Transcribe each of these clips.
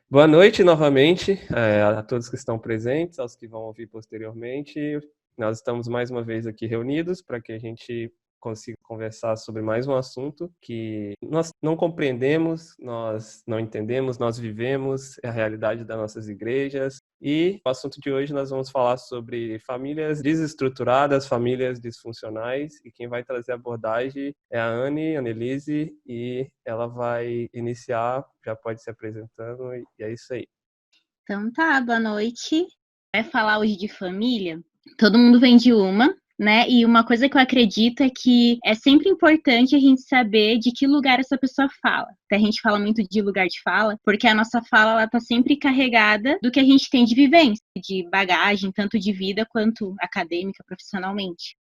Boa noite novamente, a todos que estão presentes, aos que vão ouvir posteriormente. Nós estamos mais uma vez aqui reunidos para que a gente consiga conversar sobre mais um assunto que nós não compreendemos, nós não entendemos, nós vivemos, é a realidade das nossas igrejas. E o assunto de hoje nós vamos falar sobre famílias desestruturadas, famílias disfuncionais, e quem vai trazer a abordagem é a Annelise, e ela vai iniciar, já pode se apresentando, e é isso aí. Então tá, boa noite. Vai falar hoje de família. Todo mundo vem de uma, né? E uma coisa que eu acredito é que é sempre importante a gente saber de que lugar essa pessoa fala. A gente fala muito de lugar de fala, porque a nossa fala ela tá sempre carregada do que a gente tem de vivência, de bagagem, tanto de vida quanto acadêmica, profissionalmente.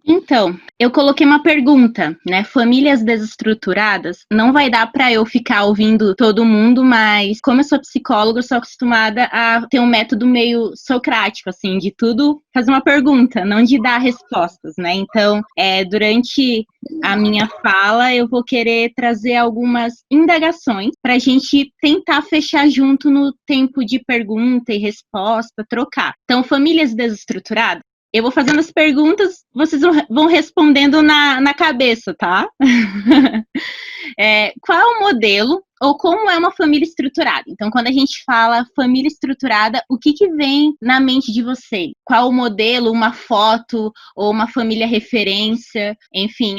Então, eu coloquei uma pergunta, né? Famílias desestruturadas, não vai dar para eu ficar ouvindo todo mundo, mas como eu sou psicóloga, eu sou acostumada a ter um método meio socrático, assim, de tudo fazer uma pergunta, não de dar respostas, né? Então, durante a minha fala, eu vou querer trazer algumas indagações para a gente tentar fechar junto no tempo de pergunta e resposta, trocar. Então, famílias desestruturadas, eu vou fazendo as perguntas, vocês vão respondendo na cabeça, tá? Qual é o modelo ou como é uma família estruturada? Então, quando a gente fala família estruturada, o que vem na mente de vocês? Qual o modelo, uma foto ou uma família referência? Enfim,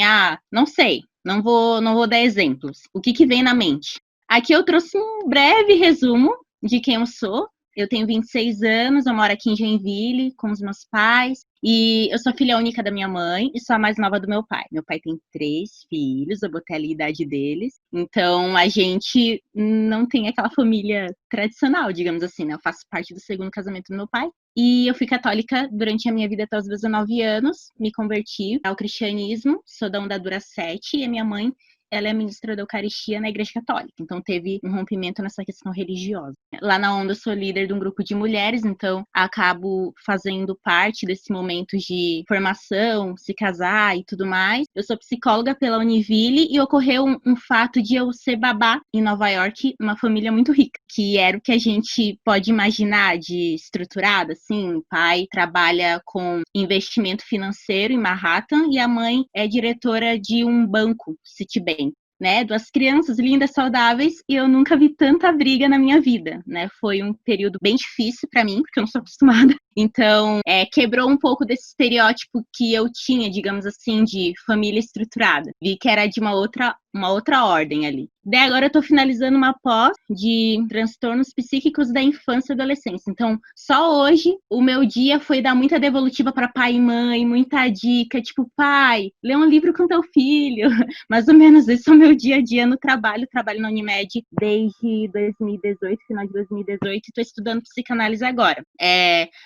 não sei, não vou dar exemplos. O que vem na mente? Aqui eu trouxe um breve resumo de quem eu sou. Eu tenho 26 anos, eu moro aqui em Joinville com os meus pais. E eu sou filha única da minha mãe e sou a mais nova do meu pai. Meu pai tem 3 filhos, eu botei ali a idade deles. Então a gente não tem aquela família tradicional, digamos assim, né? Eu faço parte do segundo casamento do meu pai. E eu fui católica durante a minha vida até os 19 anos. Me converti ao cristianismo, sou da Ondadura 7 e a minha mãe ela é ministra da Eucaristia na Igreja Católica, então teve um rompimento nessa questão religiosa. Lá na Onda eu sou líder de um grupo de mulheres, então acabo fazendo parte desse momento de formação, se casar e tudo mais. Eu sou psicóloga pela Univille e ocorreu um fato de eu ser babá em Nova York, uma família muito rica, que era o que a gente pode imaginar de estruturada, assim, o pai trabalha com investimento financeiro em Manhattan e a mãe é diretora de um banco, Citibank. Né, 2 crianças lindas, saudáveis, e eu nunca vi tanta briga na minha vida, né? Foi um período bem difícil para mim, porque eu não sou acostumada. Então, quebrou um pouco desse estereótipo que eu tinha, digamos assim, de família estruturada. Vi que era de uma outra ordem ali. Daí agora eu tô finalizando uma pós de transtornos psíquicos da infância e adolescência. Então, só hoje o meu dia foi dar muita devolutiva para pai e mãe, muita dica, tipo, pai, lê um livro com teu filho. Mais ou menos esse é o meu dia a dia no trabalho. Trabalho na Unimed desde 2018, final de 2018, e tô estudando psicanálise agora.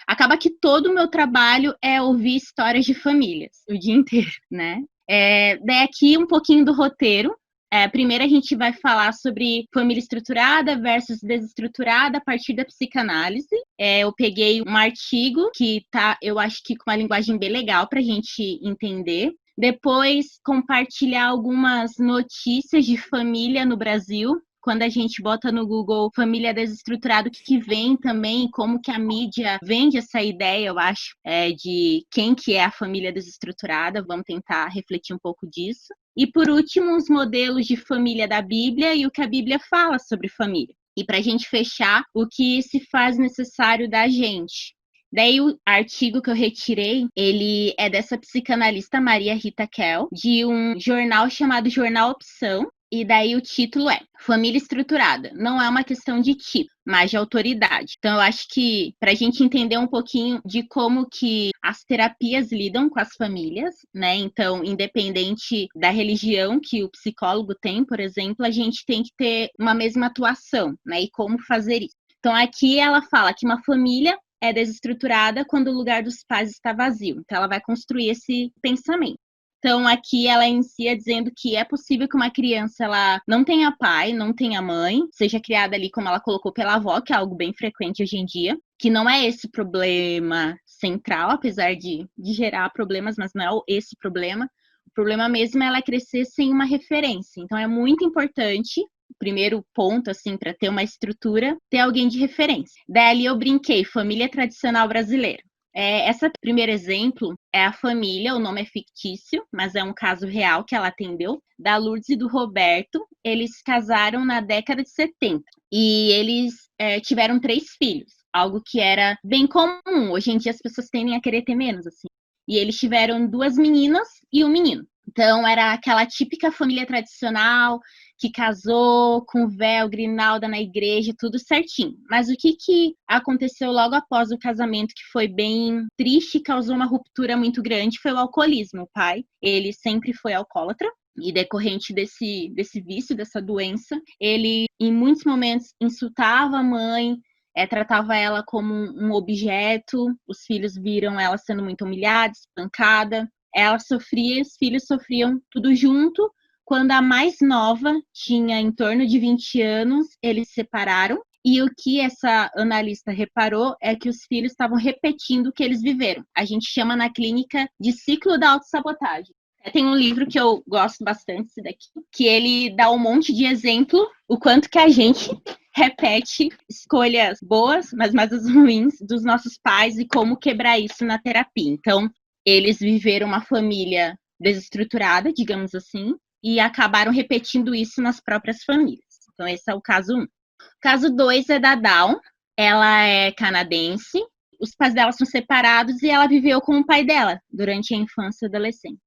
Acaba que todo o meu trabalho é ouvir histórias de famílias o dia inteiro, né? Daí aqui um pouquinho do roteiro. Primeiro a gente vai falar sobre família estruturada versus desestruturada a partir da psicanálise. Eu peguei um artigo que tá, eu acho que com uma linguagem bem legal para a gente entender. Depois compartilhar algumas notícias de família no Brasil. Quando a gente bota no Google família desestruturada, o que vem também, como que a mídia vende essa ideia, eu acho, de quem que é a família desestruturada. Vamos tentar refletir um pouco disso. E por último, os modelos de família da Bíblia e o que a Bíblia fala sobre família. E para a gente fechar, o que se faz necessário da gente. Daí o artigo que eu retirei, ele é dessa psicanalista Maria Rita Kell, de um jornal chamado Jornal Opção, e daí o título é Família Estruturada. Não é uma questão de tipo, mas de autoridade. Então eu acho que para a gente entender um pouquinho de como que as terapias lidam com as famílias, né? Então, independente da religião que o psicólogo tem, por exemplo, a gente tem que ter uma mesma atuação, né? E como fazer isso. Então aqui ela fala que uma família é desestruturada quando o lugar dos pais está vazio. Então, ela vai construir esse pensamento. Então, aqui ela inicia dizendo que é possível que uma criança ela não tenha pai, não tenha mãe, seja criada ali, como ela colocou, pela avó, que é algo bem frequente hoje em dia, que não é esse problema central, apesar de gerar problemas, mas não é esse problema. O problema mesmo é ela crescer sem uma referência. Então, é muito importante primeiro ponto, assim, para ter uma estrutura, ter alguém de referência. Daí ali eu brinquei, família tradicional brasileira. Esse primeiro exemplo é a família, o nome é fictício, mas é um caso real que ela atendeu, da Lourdes e do Roberto. Eles casaram na década de 70 e eles tiveram 3 filhos, algo que era bem comum. Hoje em dia as pessoas tendem a querer ter menos, assim. E eles tiveram 2 meninas e um menino. Então, era aquela típica família tradicional que casou com véu, grinalda na igreja, tudo certinho. Mas o que aconteceu logo após o casamento, que foi bem triste e causou uma ruptura muito grande, foi o alcoolismo. O pai, ele sempre foi alcoólatra. E decorrente desse vício, dessa doença, ele, em muitos momentos, insultava a mãe, tratava ela como um objeto. Os filhos viram ela sendo muito humilhada, espancada. Ela sofria, os filhos sofriam tudo junto. Quando a mais nova tinha em torno de 20 anos, eles se separaram. E o que essa analista reparou é que os filhos estavam repetindo o que eles viveram. A gente chama na clínica de ciclo da autossabotagem. Tem um livro que eu gosto bastante, esse daqui, que ele dá um monte de exemplo, o quanto que a gente repete escolhas boas, mas mais as ruins dos nossos pais e como quebrar isso na terapia. Então, eles viveram uma família desestruturada, digamos assim, e acabaram repetindo isso nas próprias famílias. Então, esse é o caso 1. O caso 2 é da Dawn. Ela é canadense, os pais dela são separados e ela viveu com o pai dela durante a infância e adolescência.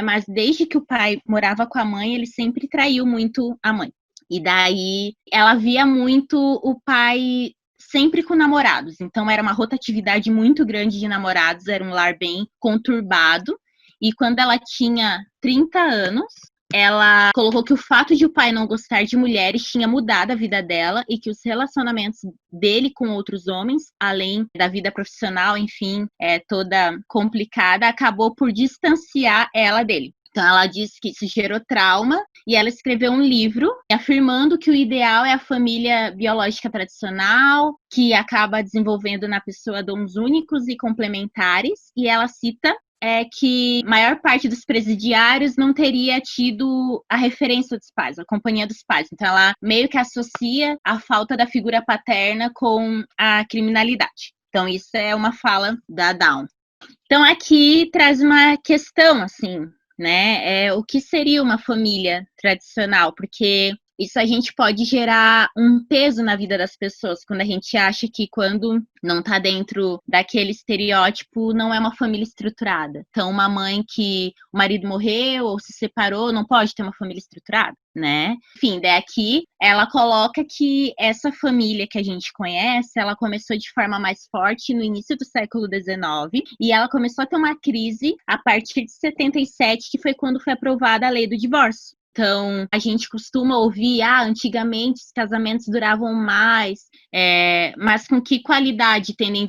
Mas desde que o pai morava com a mãe, ele sempre traiu muito a mãe. E daí ela via muito o pai sempre com namorados. Então era uma rotatividade muito grande de namorados, era um lar bem conturbado. E quando ela tinha 30 anos, ela colocou que o fato de o pai não gostar de mulheres tinha mudado a vida dela e que os relacionamentos dele com outros homens, além da vida profissional, enfim, toda complicada, acabou por distanciar ela dele. Então, ela disse que isso gerou trauma e ela escreveu um livro afirmando que o ideal é a família biológica tradicional, que acaba desenvolvendo na pessoa dons únicos e complementares. E ela cita que a maior parte dos presidiários não teria tido a referência dos pais, a companhia dos pais. Então, ela meio que associa a falta da figura paterna com a criminalidade. Então, isso é uma fala da Dawn. Então, aqui traz uma questão, assim, né? O que seria uma família tradicional? Porque isso a gente pode gerar um peso na vida das pessoas quando a gente acha que quando não está dentro daquele estereótipo não é uma família estruturada. Então, uma mãe que o marido morreu ou se separou não pode ter uma família estruturada, né? Enfim, daqui ela coloca que essa família que a gente conhece, ela começou de forma mais forte no início do século XIX e ela começou a ter uma crise a partir de 77, que foi quando foi aprovada a lei do divórcio. Então, a gente costuma ouvir, antigamente os casamentos duravam mais, mas com que qualidade, tendo em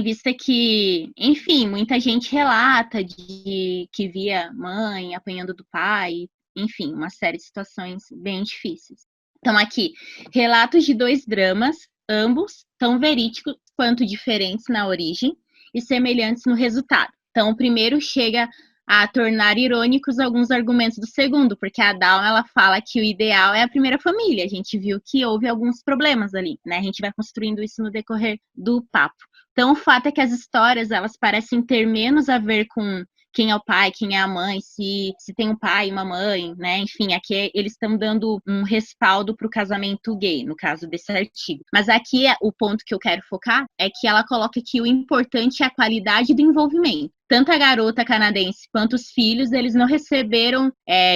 vista que, enfim, muita gente relata de que via mãe apanhando do pai, enfim, uma série de situações bem difíceis. Então, aqui, relatos de 2 dramas, ambos tão verídicos quanto diferentes na origem e semelhantes no resultado. Então, o primeiro chega a tornar irônicos alguns argumentos do segundo, porque a Dawn, ela fala que o ideal é a primeira família. A gente viu que houve alguns problemas ali, né? A gente vai construindo isso no decorrer do papo. Então, o fato é que as histórias, elas parecem ter menos a ver com quem é o pai, quem é a mãe, se tem um pai e uma mãe, né? Enfim, aqui eles estão dando um respaldo para o casamento gay, no caso desse artigo. Mas aqui o ponto que eu quero focar é que ela coloca que o importante é a qualidade do envolvimento. Tanto a garota canadense quanto os filhos, eles não receberam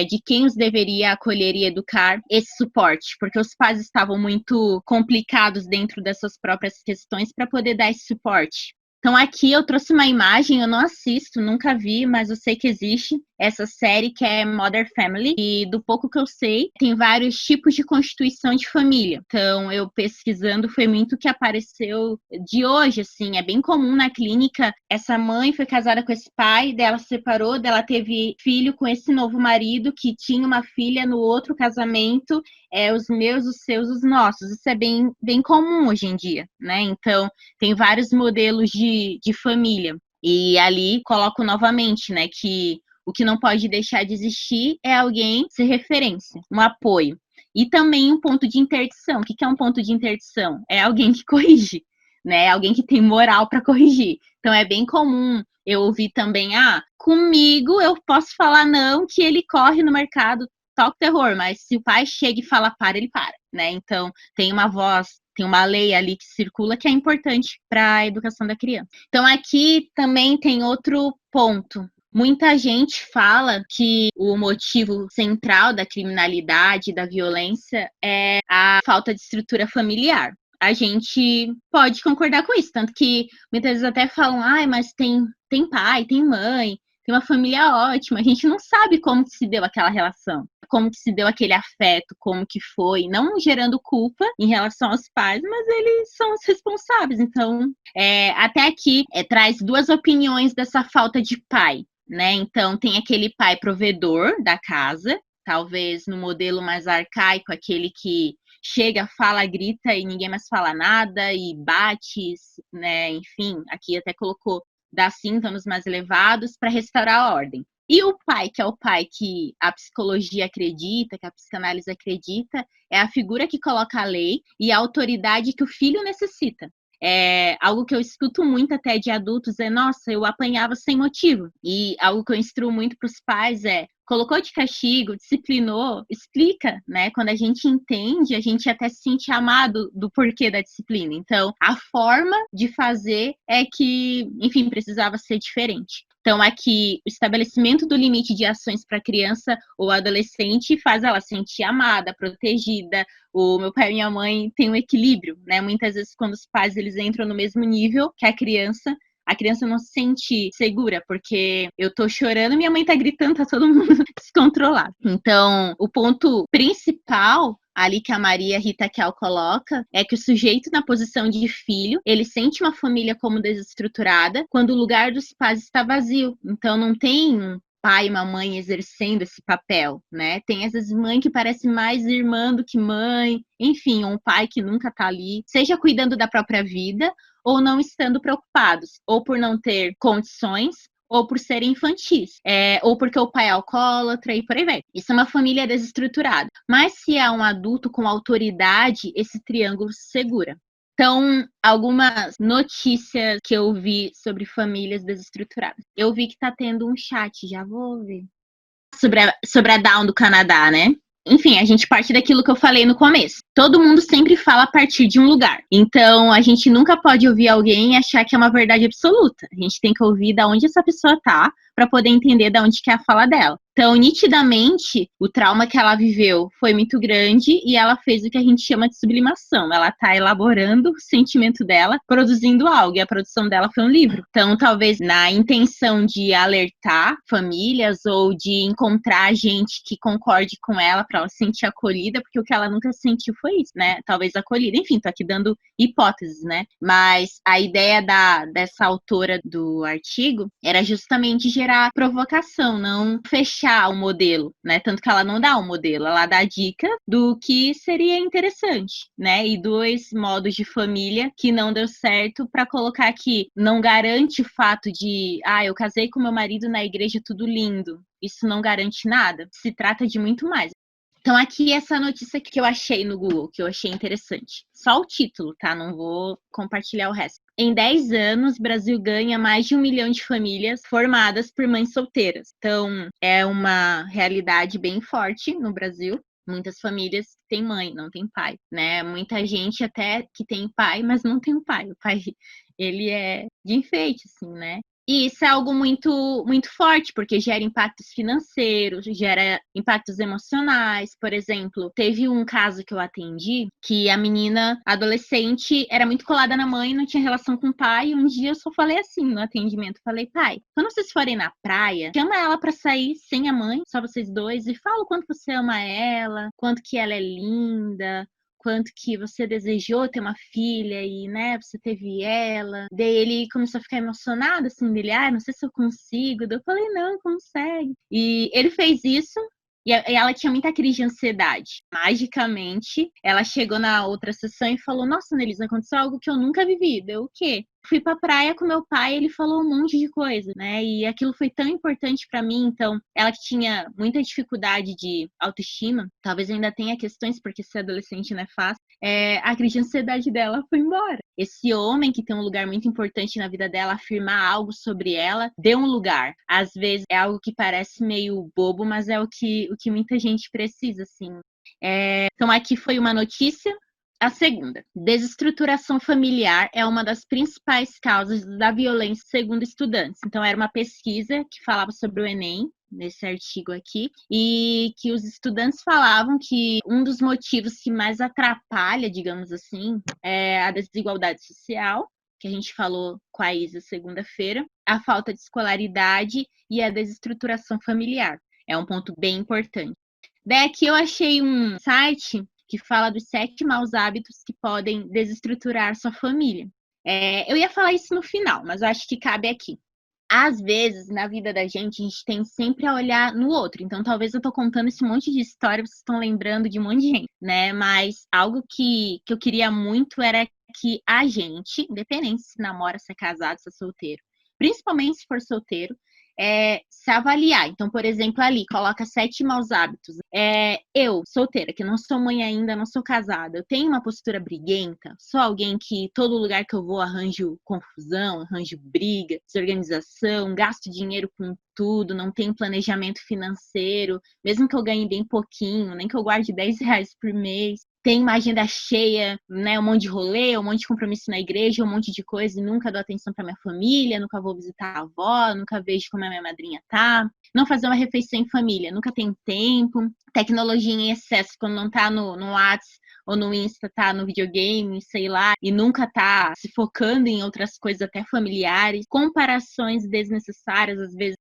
de quem os deveria acolher e educar esse suporte, porque os pais estavam muito complicados dentro das suas próprias questões para poder dar esse suporte. Então, aqui eu trouxe uma imagem, eu não assisto, nunca vi, mas eu sei que existe essa série que é Modern Family, e do pouco que eu sei, tem vários tipos de constituição de família. Então, eu pesquisando, foi muito que apareceu de hoje, assim, é bem comum na clínica, essa mãe foi casada com esse pai, dela se separou, dela teve filho com esse novo marido, que tinha uma filha no outro casamento, os meus, os seus, os nossos. Isso é bem, bem comum hoje em dia, né? Então, tem vários modelos de família. E ali coloco novamente, né, que o que não pode deixar de existir é alguém ser referência, um apoio. E também um ponto de interdição. O que é um ponto de interdição? É alguém que corrige, né? Alguém que tem moral para corrigir. Então é bem comum eu ouvir também, comigo eu posso falar não, que ele corre no mercado, toca o terror, mas se o pai chega e fala para, ele para, né? Então tem uma voz, tem uma lei ali que circula que é importante para a educação da criança. Então aqui também tem outro ponto. Muita gente fala que o motivo central da criminalidade, da violência, é a falta de estrutura familiar. A gente pode concordar com isso, tanto que muitas vezes até falam, mas tem pai, tem mãe, tem uma família ótima. A gente não sabe como que se deu aquela relação, como que se deu aquele afeto, como que foi, não gerando culpa em relação aos pais, mas eles são os responsáveis. Então, até aqui traz duas opiniões dessa falta de pai, né? Então, tem aquele pai provedor da casa, talvez no modelo mais arcaico, aquele que chega, fala, grita e ninguém mais fala nada e bate, né? Enfim, aqui até colocou dá sintomas mais elevados para restaurar a ordem. E o pai, que é o pai que a psicologia acredita, que a psicanálise acredita, é a figura que coloca a lei e a autoridade que o filho necessita. Algo que eu escuto muito até de adultos nossa, eu apanhava sem motivo. E algo que eu instruo muito para os pais colocou de castigo, disciplinou, explica, né? Quando a gente entende, a gente até se sente amado do porquê da disciplina. Então, a forma de fazer é que, enfim, precisava ser diferente. Então, aqui, o estabelecimento do limite de ações para a criança ou adolescente faz ela se sentir amada, protegida. O meu pai e minha mãe têm um equilíbrio, né? Muitas vezes, quando os pais eles entram no mesmo nível que a criança não se sente segura, porque eu tô chorando, minha mãe tá gritando, tá todo mundo descontrolado. Então, o ponto principal ali que a Maria Rita Kel coloca é que o sujeito na posição de filho, ele sente uma família como desestruturada quando o lugar dos pais está vazio. Então, não tem um pai e uma mãe exercendo esse papel, né? Tem às vezes mãe que parece mais irmã do que mãe, enfim, um pai que nunca tá ali, seja cuidando da própria vida ou não estando preocupados, ou por não ter condições, ou por serem infantis, ou porque o pai é alcoólatra e por aí vai. Isso é uma família desestruturada. Mas se é um adulto com autoridade, esse triângulo se segura. Então, algumas notícias que eu vi sobre famílias desestruturadas. Eu vi que tá tendo um chat, já vou ver. Sobre a Down do Canadá, né? Enfim, a gente parte daquilo que eu falei no começo. Todo mundo sempre fala a partir de um lugar. Então, a gente nunca pode ouvir alguém e achar que é uma verdade absoluta. A gente tem que ouvir de onde essa pessoa tá para poder entender de onde que é a fala dela. Então, nitidamente, o trauma que ela viveu foi muito grande e ela fez o que a gente chama de sublimação. Ela está elaborando o sentimento dela, produzindo algo, e a produção dela foi um livro. Então, talvez na intenção de alertar famílias ou de encontrar gente que concorde com ela para ela se sentir acolhida, porque o que ela nunca sentiu foi isso, né? Talvez acolhida. Enfim, tô aqui dando hipóteses, né? Mas a ideia dessa autora do artigo era justamente gerar provocação, não fechar o modelo, né? Tanto que ela não dá um modelo, ela dá dica do que seria interessante, né? E dois modos de família que não deu certo para colocar aqui. Não garante o fato de, eu casei com meu marido na igreja, tudo lindo. Isso não garante nada. Se trata de muito mais. Então, aqui essa notícia que eu achei no Google, que eu achei interessante. Só o título, tá? Não vou compartilhar o resto. Em 10 anos, o Brasil ganha mais de 1 milhão de famílias formadas por mães solteiras. Então, é uma realidade bem forte no Brasil. Muitas famílias têm mãe, não tem pai, né? Muita gente até que tem pai, mas não tem um pai. O pai, ele é de enfeite, assim, né? E isso é algo muito, muito forte, porque gera impactos financeiros, gera impactos emocionais. Por exemplo, teve um caso que eu atendi que a menina adolescente era muito colada na mãe, não tinha relação com o pai. E um dia eu só falei assim no atendimento, falei, pai, quando vocês forem na praia, chama ela pra sair sem a mãe, só vocês dois, e fala o quanto você ama ela, quanto que ela é linda, quanto que você desejou ter uma filha e, né, você teve ela. Daí ele começou a ficar emocionado, assim, dele, não sei se eu consigo. Daí eu falei, não, consegue. E ele fez isso. E ela tinha muita crise de ansiedade. Magicamente, ela chegou na outra sessão e falou, nossa, Nelisa, aconteceu algo que eu nunca vivi. Deu o quê? Fui pra praia com meu pai, ele falou um monte de coisa, né? E aquilo foi tão importante pra mim. Então, ela que tinha muita dificuldade de autoestima, talvez ainda tenha questões, porque ser adolescente não é fácil, a crise de ansiedade dela foi embora. Esse homem que tem um lugar muito importante na vida dela, afirmar algo sobre ela, deu um lugar. Às vezes é algo que parece meio bobo, mas é o que muita gente precisa, assim. Então, aqui foi uma notícia. A segunda, desestruturação familiar é uma das principais causas da violência, segundo estudantes. Então, era uma pesquisa que falava sobre o Enem, nesse artigo aqui, e que os estudantes falavam que um dos motivos que mais atrapalha, digamos assim, é a desigualdade social, que a gente falou com a Isa segunda-feira, a falta de escolaridade e a desestruturação familiar. É um ponto bem importante. Daí aqui eu achei um site que fala dos 7 maus hábitos que podem desestruturar sua família. Eu ia falar isso no final, mas eu acho que cabe aqui. Às vezes, na vida da gente, a gente tem sempre a olhar no outro. Então, talvez eu tô contando esse monte de história, vocês estão lembrando de um monte de gente, né? Mas algo que eu queria muito era que a gente, independente se namora, se é casado, se é solteiro, principalmente se for solteiro, se avaliar. Então, por exemplo, ali, coloca 7 maus hábitos. Eu, solteira, que não sou mãe ainda, não sou casada, eu tenho uma postura briguenta, sou alguém que todo lugar que eu vou arranjo confusão, arranjo briga, desorganização, gasto dinheiro com tudo, não tenho planejamento financeiro, mesmo que eu ganhe bem pouquinho, nem que eu guarde R$10 por mês. Tem uma agenda cheia, né? Um monte de rolê, um monte de compromisso na igreja, um monte de coisa, e nunca dou atenção para minha família, nunca vou visitar a avó, nunca vejo como a minha madrinha tá. Não fazer uma refeição em família, nunca tenho tempo. Tecnologia em excesso, quando não tá no WhatsApp ou no Insta, tá no videogame, sei lá, e nunca tá se focando em outras coisas até familiares. Comparações desnecessárias, às vezes.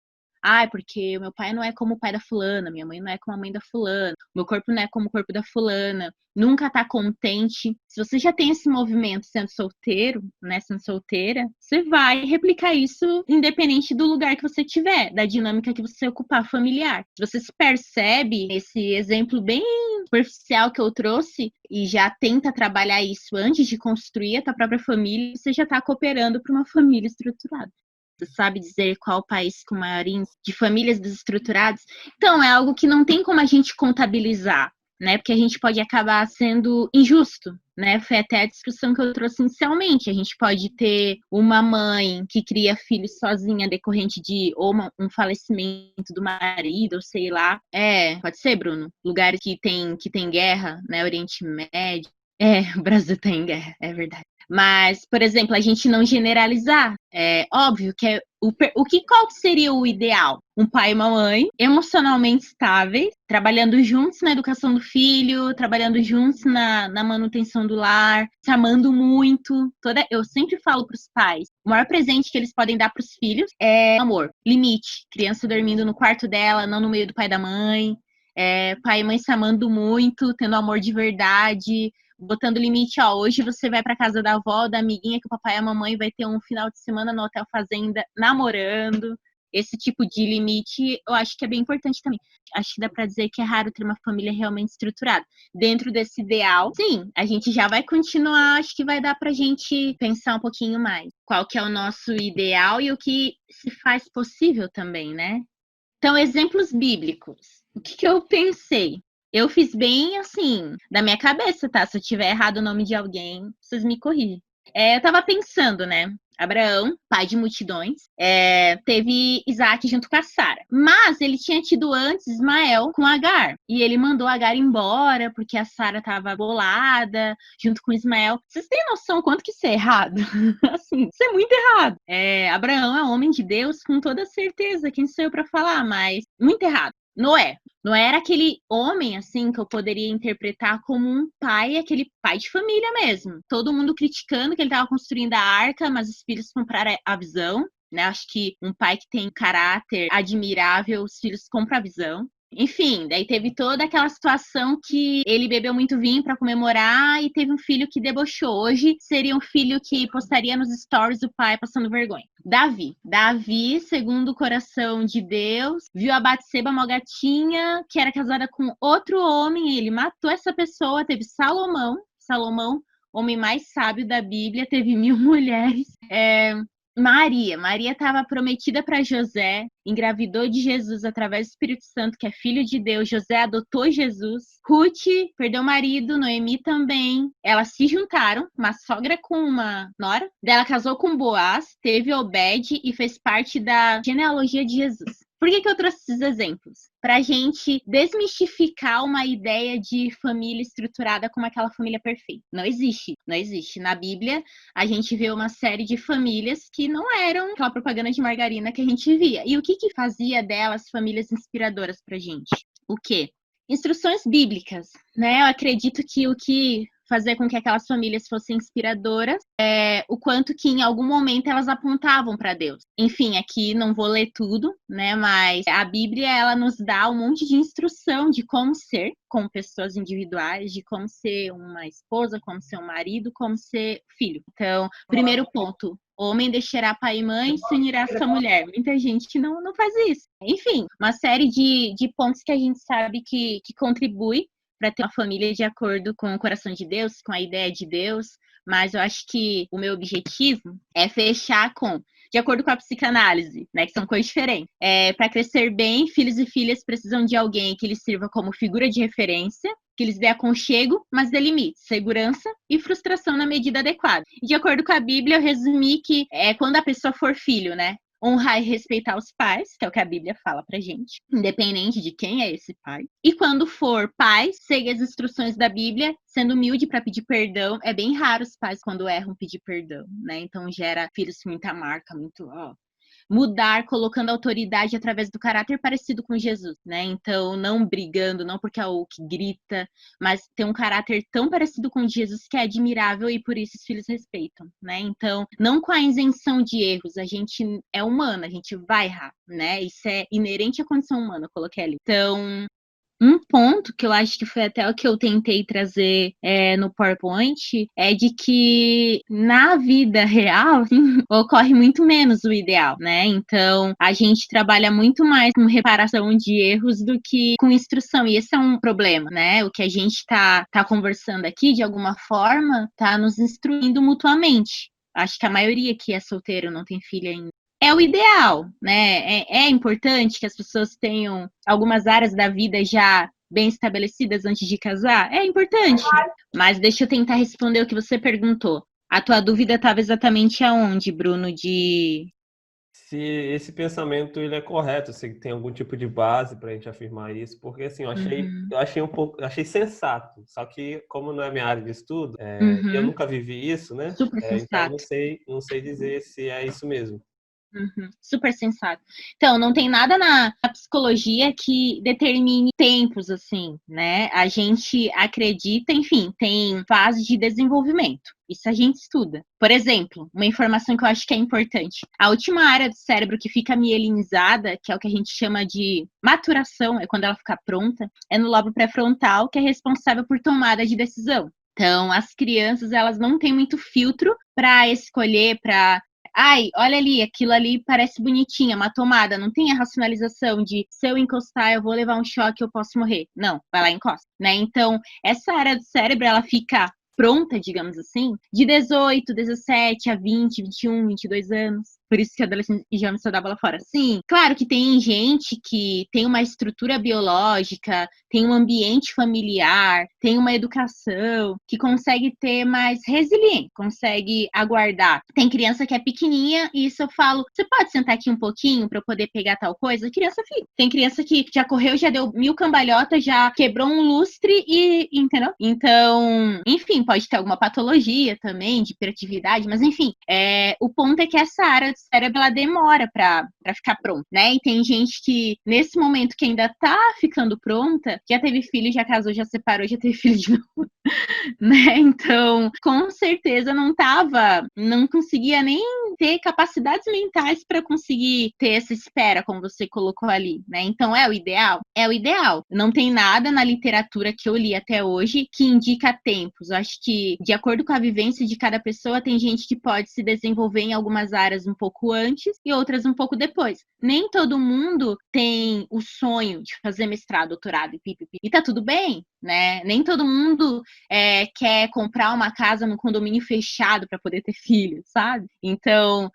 Porque o meu pai não é como o pai da fulana, minha mãe não é como a mãe da fulana, meu corpo não é como o corpo da fulana, nunca tá contente. Se você já tem esse movimento sendo solteiro, né, sendo solteira, você vai replicar isso independente do lugar que você tiver, da dinâmica que você ocupar familiar. Se você se percebe esse exemplo bem superficial que eu trouxe e já tenta trabalhar isso antes de construir a tua própria família, você já tá cooperando para uma família estruturada. Você sabe dizer qual o país com maior índice de famílias desestruturadas? Então, é algo que não tem como a gente contabilizar, né? Porque a gente pode acabar sendo injusto, né? Foi até a discussão que eu trouxe inicialmente. A gente pode ter uma mãe que cria filhos sozinha decorrente de ou um falecimento do marido, ou sei lá. Pode ser, Bruno? Lugares que tem guerra, né? Oriente Médio. O Brasil tá em guerra, é verdade. Mas, por exemplo, a gente não generalizar. É óbvio que qual que seria o ideal? Um pai e uma mãe emocionalmente estáveis, trabalhando juntos na educação do filho, trabalhando juntos na manutenção do lar, se amando muito. Eu sempre falo para os pais, o maior presente que eles podem dar para os filhos é amor, limite. Criança dormindo no quarto dela, não no meio do pai e da mãe. Pai e mãe se amando muito, tendo amor de verdade, botando limite, hoje você vai pra casa da avó, da amiguinha, que o papai e a mamãe vai ter um final de semana no Hotel Fazenda namorando. Esse tipo de limite, eu acho que é bem importante também. Acho que dá pra dizer que é raro ter uma família realmente estruturada. Dentro desse ideal, sim, a gente já vai continuar, acho que vai dar pra gente pensar um pouquinho mais. Qual que é o nosso ideal e o que se faz possível também, né? Então, exemplos bíblicos. O que eu pensei? Eu fiz bem, assim, da minha cabeça, tá? Se eu tiver errado o nome de alguém, vocês me corrigem. Eu tava pensando, né? Abraão, pai de multidões, teve Isaac junto com a Sara. Mas ele tinha tido antes Ismael com Agar. E ele mandou Agar embora porque a Sara tava bolada junto com Ismael. Vocês têm noção quanto que isso é errado? Assim, isso é muito errado. Abraão é um homem de Deus com toda certeza. Quem sou eu pra falar? Mas muito errado. Noé era aquele homem, assim, que eu poderia interpretar como um pai, aquele pai de família mesmo. Todo mundo criticando que ele estava construindo a arca, mas os filhos compraram a visão, né? Acho que um pai que tem caráter admirável, os filhos compram a visão. Enfim, daí teve toda aquela situação que ele bebeu muito vinho para comemorar e teve um filho que debochou. Hoje seria um filho que postaria nos stories o pai passando vergonha. Davi, segundo o coração de Deus, viu a Batseba, uma gatinha que era casada com outro homem, ele matou essa pessoa. Teve Salomão homem mais sábio da Bíblia, teve 1000 mulheres. Maria estava prometida para José, engravidou de Jesus através do Espírito Santo, que é filho de Deus. José adotou Jesus. Ruth perdeu o marido, Noemi também. Elas se juntaram, uma sogra com uma nora. Ela casou com Boaz, teve Obed e fez parte da genealogia de Jesus. Por que eu trouxe esses exemplos? Para a gente desmistificar uma ideia de família estruturada como aquela família perfeita. Não existe, não existe. Na Bíblia, a gente vê uma série de famílias que não eram aquela propaganda de margarina que a gente via. E o que fazia delas famílias inspiradoras para a gente? O quê? Instruções bíblicas, né? Eu acredito que o que fazer com que aquelas famílias fossem inspiradoras, o quanto que em algum momento elas apontavam para Deus. Enfim, aqui não vou ler tudo, né? Mas a Bíblia, ela nos dá um monte de instrução de como ser como pessoas individuais, de como ser uma esposa, como ser um marido, como ser filho. Então, primeiro ponto, homem deixará pai e mãe, se unirá a sua mulher. Muita gente não faz isso. Enfim, uma série de pontos que a gente sabe que contribui para ter uma família de acordo com o coração de Deus, com a ideia de Deus, mas eu acho que o meu objetivo é fechar com, de acordo com a psicanálise, né, que são coisas diferentes. Para crescer bem, filhos e filhas precisam de alguém que lhes sirva como figura de referência, que lhes dê aconchego, mas dê limites, segurança e frustração na medida adequada. E de acordo com a Bíblia, eu resumi que quando a pessoa for filho, né, honrar e respeitar os pais, que é o que a Bíblia fala pra gente, independente de quem é esse pai. E quando for pai, segue as instruções da Bíblia, sendo humilde para pedir perdão. É bem raro os pais, quando erram, pedir perdão, né? Então gera filhos com muita marca, muito... Mudar, colocando autoridade através do caráter parecido com Jesus, né? Então, não brigando, não porque é o que grita, mas ter um caráter tão parecido com Jesus que é admirável e por isso os filhos respeitam, né? Então, não com a isenção de erros, a gente é humano, a gente vai errar, né? Isso é inerente à condição humana, eu coloquei ali. Então, um ponto que eu acho que foi até o que eu tentei trazer no PowerPoint é de que na vida real ocorre muito menos o ideal, né? Então, a gente trabalha muito mais com reparação de erros do que com instrução, e esse é um problema, né? O que a gente tá conversando aqui, de alguma forma, tá nos instruindo mutuamente. Acho que a maioria que é solteiro, não tem filho ainda, é o ideal, né? É importante que as pessoas tenham algumas áreas da vida já bem estabelecidas antes de casar? É importante. Mas deixa eu tentar responder o que você perguntou. A tua dúvida estava exatamente aonde, Bruno, Se esse pensamento ele é correto, se tem algum tipo de base para a gente afirmar isso, porque assim, eu achei sensato, só que como não é minha área de estudo, eu nunca vivi isso, né? Super Então sensato. não sei dizer se é isso mesmo. Super sensato. Então, não tem nada na psicologia que determine tempos, assim, né? A gente acredita, enfim, tem fase de desenvolvimento. Isso a gente estuda. Por exemplo, uma informação que eu acho que é importante. A última área do cérebro que fica mielinizada, que é o que a gente chama de maturação, é quando ela fica pronta, é no lobo pré-frontal, que é responsável por tomada de decisão. Então, as crianças, elas não têm muito filtro para escolher, para ai, olha ali, aquilo ali parece bonitinha, uma tomada. Não tem a racionalização de se eu encostar, eu vou levar um choque, eu posso morrer. Não, vai lá e encosta, né? Então, essa área do cérebro, ela fica pronta, digamos assim, de 18, 17 a 20, 21, 22 anos. Por isso que a adolescente já só dá bola fora. Sim, claro que tem gente que tem uma estrutura biológica, tem um ambiente familiar, tem uma educação, que consegue ter mais resiliência, consegue aguardar. Tem criança que é pequenininha e isso eu falo, você pode sentar aqui um pouquinho para eu poder pegar tal coisa? A criança fica. Tem criança que já correu, já deu 1000 cambalhotas, já quebrou um lustre e, entendeu? Então, enfim, pode ter alguma patologia também, de hiperatividade, mas enfim, o ponto é que essa área do cérebro, ela demora pra ficar pronta, né? E tem gente que, nesse momento que ainda tá ficando pronta, já teve filho, já casou, já separou, já teve filho de novo, né? Então, com certeza não conseguia nem ter capacidades mentais para conseguir ter essa espera, como você colocou ali, né? Então, é o ideal? É o ideal. Não tem nada na literatura que eu li até hoje que indica tempos. Eu acho que, de acordo com a vivência de cada pessoa, tem gente que pode se desenvolver em algumas áreas um pouco antes e outras um pouco depois. Nem todo mundo tem o sonho de fazer mestrado, doutorado e pipipi. E tá tudo bem, né? Nem todo mundo quer comprar uma casa num condomínio fechado para poder ter filhos, sabe? Então,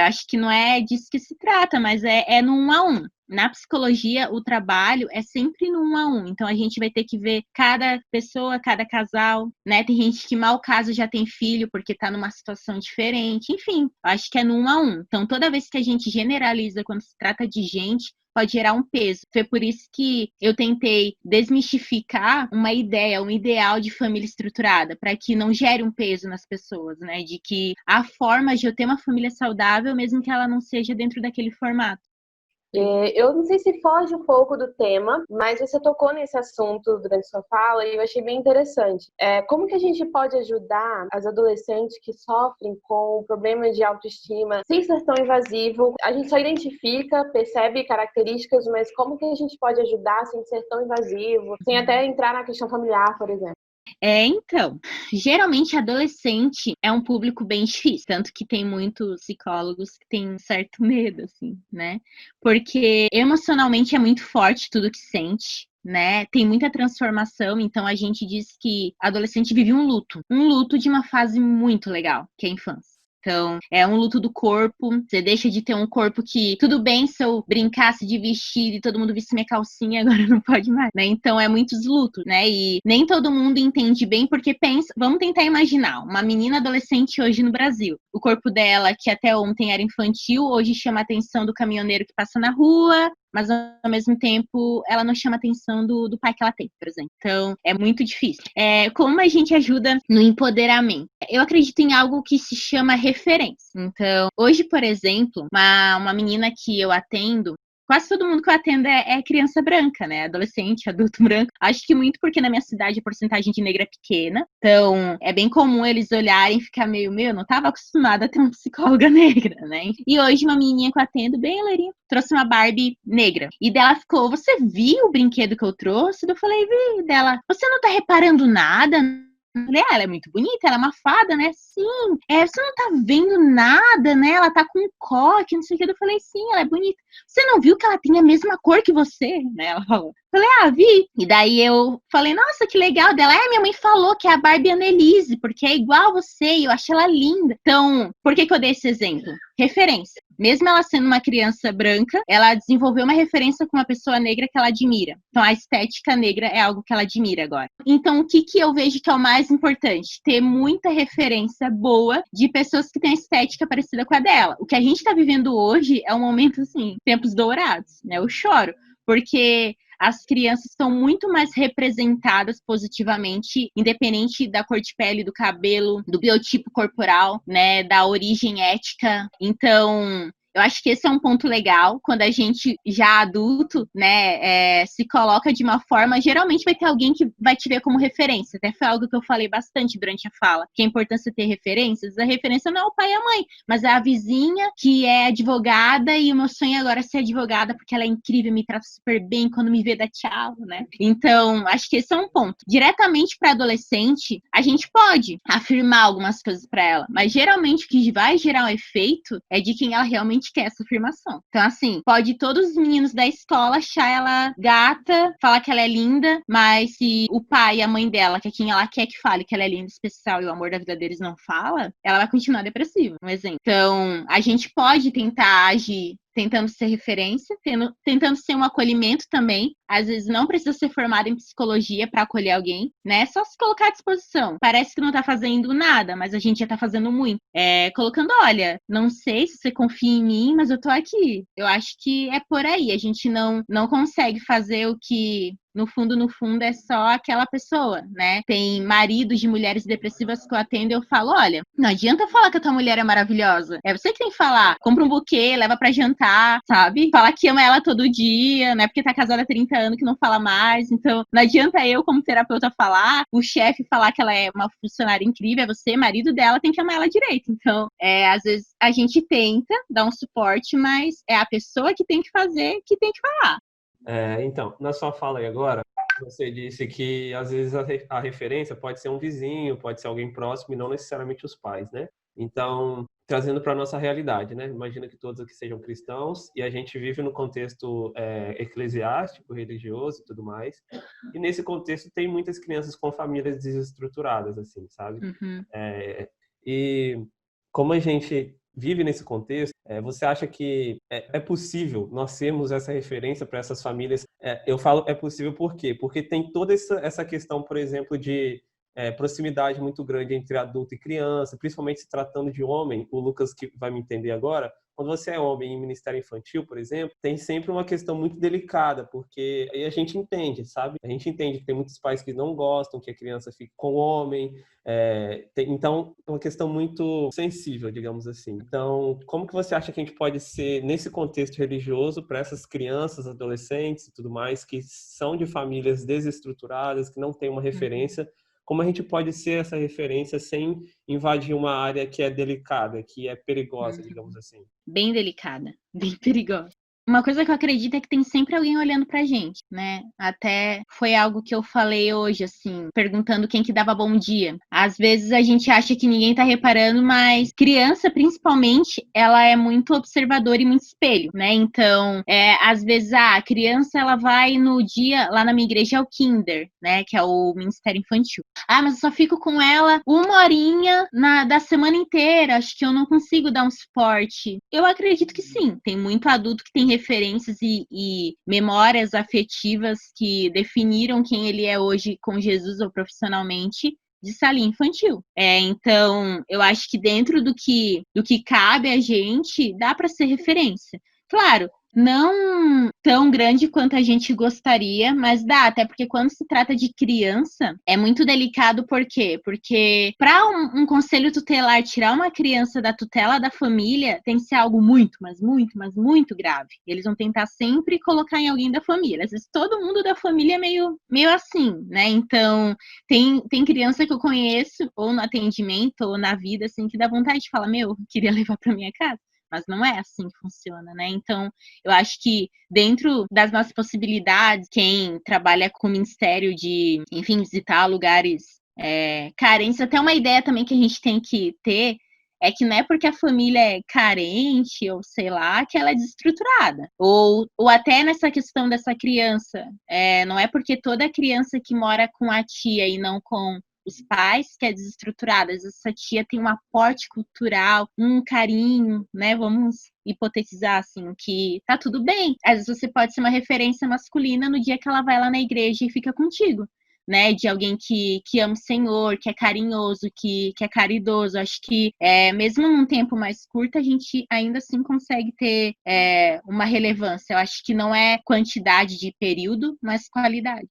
acho que não é disso que se trata, mas é no 1 a 1. Na psicologia, o trabalho é sempre no 1 a 1. Então, a gente vai ter que ver cada pessoa, cada casal, né? Tem gente que, mal caso, já tem filho porque tá numa situação diferente. Enfim, acho que é no 1 a 1. Então, toda vez que a gente generaliza quando se trata de gente, pode gerar um peso. Foi por isso que eu tentei desmistificar uma ideia, um ideal de família estruturada, para que não gere um peso nas pessoas, né? De que há formas de eu ter uma família saudável, mesmo que ela não seja dentro daquele formato. Eu não sei se foge um pouco do tema, mas você tocou nesse assunto durante sua fala e eu achei bem interessante. Como que a gente pode ajudar as adolescentes que sofrem com problemas de autoestima sem ser tão invasivo? A gente só identifica, percebe características, mas como que a gente pode ajudar sem ser tão invasivo, sem até entrar na questão familiar, por exemplo? Então, geralmente adolescente é um público bem difícil, tanto que tem muitos psicólogos que têm um certo medo, assim, né? Porque emocionalmente é muito forte tudo que sente, né? Tem muita transformação, então a gente diz que adolescente vive um luto de uma fase muito legal, que é a infância. Então, é um luto do corpo, você deixa de ter um corpo que, tudo bem se eu brincasse de vestido e todo mundo visse minha calcinha, agora não pode mais, né? Então, é muitos lutos, né? E nem todo mundo entende bem, porque pensa, vamos tentar imaginar, uma menina adolescente hoje no Brasil, o corpo dela, que até ontem era infantil, hoje chama a atenção do caminhoneiro que passa na rua, mas ao mesmo tempo ela não chama a atenção do pai que ela tem, por exemplo. Então, é muito difícil. Como a gente ajuda no empoderamento? Eu acredito em algo que se chama referência. Então, hoje, por exemplo, uma menina que eu atendo, quase todo mundo que eu atendo é criança branca, né? Adolescente, adulto branco. Acho que muito porque na minha cidade a porcentagem de negra é pequena. Então, é bem comum eles olharem e ficar meio, não tava acostumada a ter uma psicóloga negra, né? E hoje uma menininha que eu atendo, bem loirinha, trouxe uma Barbie negra. E dela ficou, você viu o brinquedo que eu trouxe? Eu falei, vi. Dela, você não tá reparando nada? Eu falei, ela é muito bonita, ela é uma fada, né? Sim. Você não tá vendo nada, né? Ela tá com um coque, não sei o que. Eu falei, sim, ela é bonita. Você não viu que ela tem a mesma cor que você? Né? Ela falou. Eu falei, vi. E daí eu falei, nossa, que legal dela. Minha mãe falou que é a Barbie Annelise, porque é igual a você e eu achei ela linda. Então, por que eu dei esse exemplo? Referência. Mesmo ela sendo uma criança branca, ela desenvolveu uma referência com uma pessoa negra que ela admira. Então, a estética negra é algo que ela admira agora. Então, o que eu vejo que é o mais importante? Ter muita referência boa de pessoas que têm a estética parecida com a dela. O que a gente está vivendo hoje é um momento, assim, tempos dourados, né? Eu choro, porque as crianças estão muito mais representadas positivamente, independente da cor de pele, do cabelo, do biotipo corporal, né, da origem étnica. Então, eu acho que esse é um ponto legal, quando a gente, já adulto, né, se coloca de uma forma, geralmente vai ter alguém que vai te ver como referência. Até foi algo que eu falei bastante durante a fala, que a importância de ter referências. A referência não é o pai e a mãe, mas é a vizinha que é advogada e o meu sonho agora é ser advogada porque ela é incrível, me trata super bem, quando me vê dá tchau, né? Então, acho que esse é um ponto. Diretamente para adolescente, a gente pode afirmar algumas coisas para ela, mas geralmente o que vai gerar um efeito é de quem ela realmente quer essa afirmação. Então, assim, pode todos os meninos da escola achar ela gata, falar que ela é linda, mas se o pai e a mãe dela, que é quem ela quer que fale que ela é linda, especial e o amor da vida deles não fala, ela vai continuar depressiva, um exemplo. Então, a gente pode tentar agir tentando ser referência, tentando ser um acolhimento também. Às vezes não precisa ser formado em psicologia para acolher alguém, né? Só se colocar à disposição. Parece que não tá fazendo nada, mas a gente já tá fazendo muito. Colocando, olha, não sei se você confia em mim, mas eu tô aqui. Eu acho que é por aí. A gente não consegue fazer o que no fundo, é só aquela pessoa, né? Tem maridos de mulheres depressivas que eu atendo e eu falo, olha, não adianta falar que a tua mulher é maravilhosa. É você que tem que falar. Compra um buquê, leva pra jantar, sabe? Falar que ama ela todo dia, né? Porque tá casada há 30 anos que não fala mais. Então, não adianta eu, como terapeuta, falar, o chefe falar que ela é uma funcionária incrível, é você, marido dela, tem que amar ela direito. Então, às vezes a gente tenta dar um suporte, mas é a pessoa que tem que fazer, que tem que falar. Então, na sua fala aí agora, você disse que às vezes a referência pode ser um vizinho, pode ser alguém próximo e não necessariamente os pais, né? Então, trazendo para a nossa realidade, né? Imagina que todos aqui sejam cristãos e a gente vive no contexto eclesiástico, religioso e tudo mais. E nesse contexto tem muitas crianças com famílias desestruturadas, assim, sabe? Uhum. E como a gente vive nesse contexto, você acha que é possível nós termos essa referência para essas famílias? Eu falo é possível por quê? Porque tem toda essa questão, por exemplo, de proximidade muito grande entre adulto e criança, principalmente se tratando de homem. O Lucas que vai me entender agora. Quando você é homem em ministério infantil, por exemplo, tem sempre uma questão muito delicada, porque aí a gente entende, sabe? A gente entende que tem muitos pais que não gostam que a criança fique com o homem, então é uma questão muito sensível, digamos assim. Então, como que você acha que a gente pode ser, nesse contexto religioso, para essas crianças, adolescentes e tudo mais, que são de famílias desestruturadas, que não têm uma referência, como a gente pode ser essa referência sem invadir uma área que é delicada, que é perigosa, digamos assim? Bem delicada, bem perigosa. Uma coisa que eu acredito é que tem sempre alguém olhando pra gente, né? Até foi algo que eu falei hoje, assim, perguntando quem que dava bom dia. Às vezes a gente acha que ninguém tá reparando, mas criança, principalmente, ela é muito observadora e muito espelho, né? Então, às vezes, a criança, ela vai no dia, lá na minha igreja é o Kinder, né? Que é o Ministério Infantil. Mas eu só fico com ela 1 horinha da semana inteira, acho que eu não consigo dar um suporte. Eu acredito que sim, tem muito adulto que tem referências e memórias afetivas que definiram quem ele é hoje com Jesus ou profissionalmente de salinha infantil. Então, eu acho que dentro do que cabe a gente, dá para ser referência. Claro, não tão grande quanto a gente gostaria, mas dá, até porque quando se trata de criança, é muito delicado, por quê? Porque para um conselho tutelar tirar uma criança da tutela da família, tem que ser algo muito, mas muito grave. Eles vão tentar sempre colocar em alguém da família. Às vezes todo mundo da família é meio assim, né? Então, tem criança que eu conheço, ou no atendimento, ou na vida, assim, que dá vontade de falar, queria levar para minha casa. Mas não é assim que funciona, né? Então, eu acho que dentro das nossas possibilidades, quem trabalha com o ministério de, enfim, visitar lugares carentes, até uma ideia também que a gente tem que ter é que não é porque a família é carente, ou sei lá, que ela é desestruturada. Ou até nessa questão dessa criança, não é porque toda criança que mora com a tia e não com os pais que é desestruturada. Essa tia tem um aporte cultural, um carinho, né? Vamos hipotetizar assim, que tá tudo bem. Às vezes você pode ser uma referência masculina no dia que ela vai lá na igreja e fica contigo, né? De alguém que ama o Senhor, que é carinhoso, que é caridoso. Acho que mesmo num tempo mais curto, a gente ainda assim consegue ter uma relevância. Eu acho que não é quantidade de período, mas qualidade.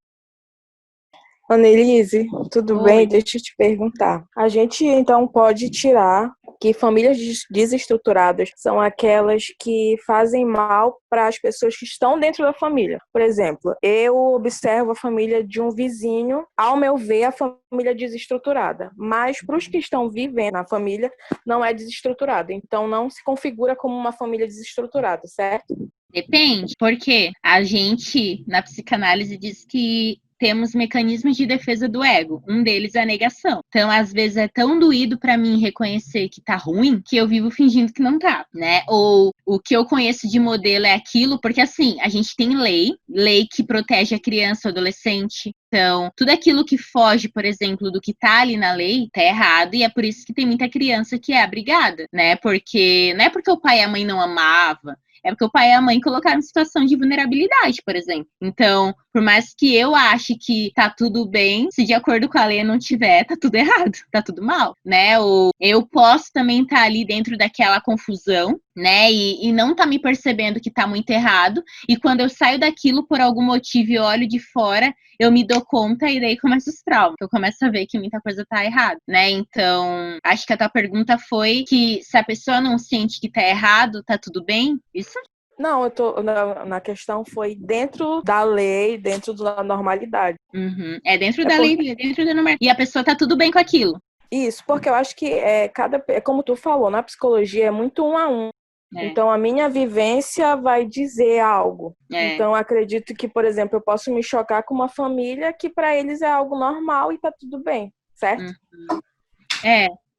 Annelise, tudo Oi. bem? Deixa eu te perguntar. A gente, então, pode tirar que famílias desestruturadas são aquelas que fazem mal para as pessoas que estão dentro da família. Por exemplo, eu observo a família de um vizinho, ao meu ver, a família desestruturada. Mas para os que estão vivendo na família, não é desestruturada. Então, não se configura como uma família desestruturada, certo? Depende, porque a gente, na psicanálise, diz que temos mecanismos de defesa do ego. Um deles é a negação. Então, às vezes, é tão doído para mim reconhecer que tá ruim, que eu vivo fingindo que não tá, né? Ou o que eu conheço de modelo é aquilo, porque assim, a gente tem lei que protege a criança, o adolescente. Então, tudo aquilo que foge, por exemplo, do que tá ali na lei, tá errado, e é por isso que tem muita criança que é abrigada, né? Porque não é porque o pai e a mãe não amavam, é porque o pai e a mãe colocaram em situação de vulnerabilidade, por exemplo. Então, por mais que eu ache que tá tudo bem, se de acordo com a lei não tiver, tá tudo errado, tá tudo mal, né? Ou eu posso também estar ali dentro daquela confusão, né? E não tá me percebendo que tá muito errado. E quando eu saio daquilo por algum motivo e olho de fora, eu me dou conta e daí começa os traumas. Eu começo a ver que muita coisa tá errada, né? Então, acho que a tua pergunta foi que se a pessoa não sente que tá errado, tá tudo bem? Isso? Não, eu tô na questão foi dentro da lei, dentro da normalidade. Uhum. É dentro da lei, dentro da norma. E a pessoa tá tudo bem com aquilo. Isso, porque eu acho que como tu falou, na psicologia é muito 1 a 1. Então, a minha vivência vai dizer algo. Então, acredito que, por exemplo, eu posso me chocar com uma família que para eles é algo normal e tá tudo bem, certo?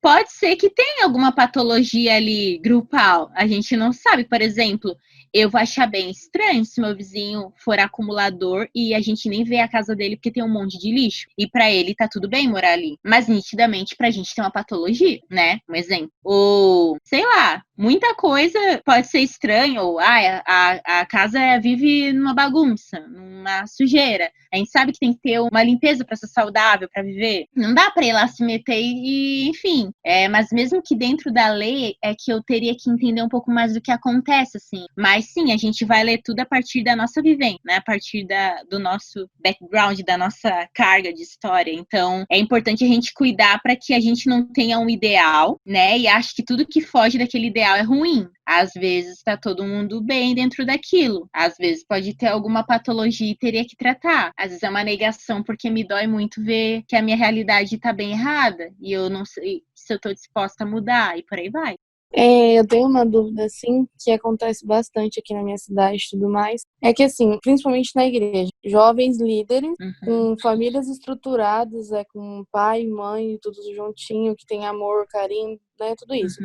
pode ser que tenha alguma patologia ali grupal. A gente não sabe. Por exemplo, eu vou achar bem estranho se meu vizinho for acumulador e a gente nem vê a casa dele porque tem um monte de lixo. E pra ele tá tudo bem morar ali. Mas nitidamente pra gente tem uma patologia, né? Um exemplo. Ou, sei lá, muita coisa pode ser estranha. Ou, a casa vive numa bagunça, numa sujeira. A gente sabe que tem que ter uma limpeza pra ser saudável, pra viver. Não dá pra ir lá se meter e, enfim. Mas mesmo que dentro da lei, é que eu teria que entender um pouco mais do que acontece, assim. Mas sim, a gente vai ler tudo a partir da nossa vivência, né? A partir do nosso background, da nossa carga de história. Então, é importante a gente cuidar para que a gente não tenha um ideal, né? E ache que tudo que foge daquele ideal é ruim. Às vezes está todo mundo bem dentro daquilo. Às vezes pode ter alguma patologia e teria que tratar. Às vezes é uma negação porque me dói muito ver que a minha realidade está bem errada e eu não sei se eu estou disposta a mudar e por aí vai. Eu tenho uma dúvida, assim, que acontece bastante aqui na minha cidade e tudo mais. É que, assim, principalmente na igreja, jovens líderes, com famílias estruturadas, com pai, mãe, tudo juntinho, que tem amor, carinho, né, tudo isso.